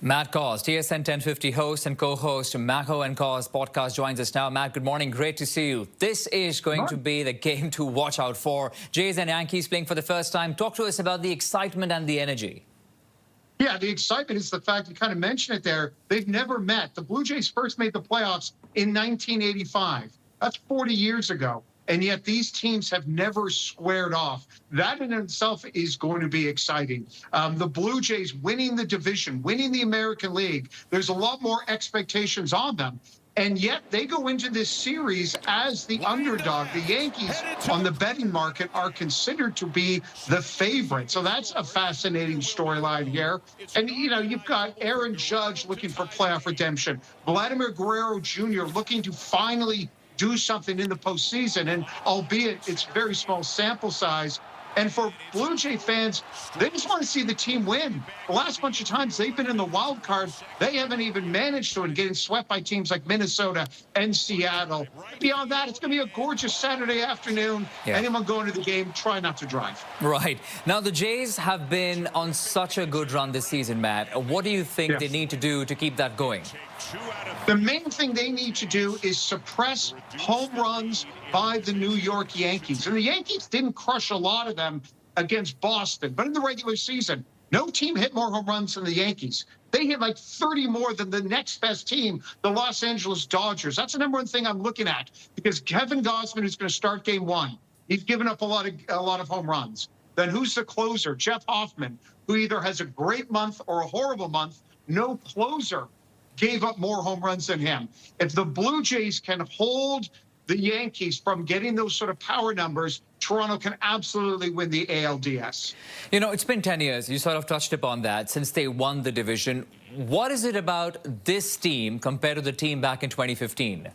Matt Cauz, TSN 1050 host and co-host Matt Cauz podcast joins us now. Matt, good morning. Great to see you. This is going to be the game to watch out for. Jays and Yankees playing for the first time. Talk to us about the excitement and the energy. Yeah, the excitement is the fact, you kind of mentioned it there, they've never met. The Blue Jays first made the playoffs in 1985. That's 40 years ago. And yet these teams have never squared off. That in itself is going to be exciting. The Blue Jays winning the division, winning the American League, there's a lot more expectations on them. And yet they go into this series as the underdog. The Yankees on the betting market are considered to be the favorite. So that's a fascinating storyline here. And, you know, you've got Aaron Judge looking for playoff redemption. Vladimir Guerrero Jr. looking to finally do something in the postseason, and albeit it's very small sample size. And for Blue Jay fans, they just want to see the team win. The last bunch of times they've been in the wild card, they haven't even managed to, and getting swept by teams like Minnesota and Seattle. Beyond that, it's going to be a gorgeous Saturday afternoon. Yeah. Anyone going to the game, try not to drive. Right. Now, the Jays have been on such a good run this season, Matt. What do you think they need to do to keep that going? The main thing they need to do is suppress home runs by the New York Yankees. And the Yankees didn't crush a lot of them against Boston. But in the regular season, no team hit more home runs than the Yankees. They hit like 30 more than the next best team, the Los Angeles Dodgers. That's the number one thing I'm looking at, because Kevin Gausman is going to start game one. He's given up a lot of home runs. Then who's the closer? Jeff Hoffman, who either has a great month or a horrible month. No closer gave up more home runs than him. If the Blue Jays can hold the Yankees from getting those sort of power numbers, Toronto can absolutely win the ALDS. You know, it's been 10 years. You sort of touched upon that since they won the division. What is it about this team compared to the team back in 2015?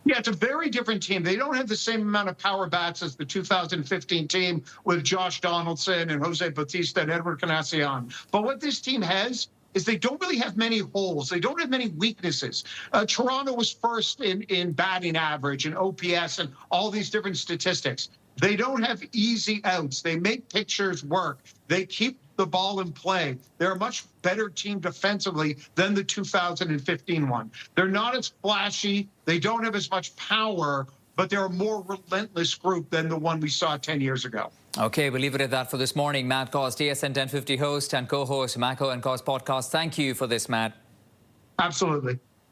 Yeah, it's a very different team. They don't have the same amount of power bats as the 2015 team with Josh Donaldson and Jose Bautista and Edward Encarnacion. But what this team has is they don't really have many holes. They don't have many weaknesses. Toronto was first in batting average and OPS and all these different statistics. They don't have easy outs. They make pitchers work. They keep the ball in play. They're a much better team defensively than the 2015 one. They're not as flashy. They don't have as much power, but they're a more relentless group than the one we saw 10 years ago. Okay, we'll leave it at that for this morning. Matt Cauz, TSN 1050 host and co-host Matt Cauz podcast. Thank you for this, Matt. Absolutely.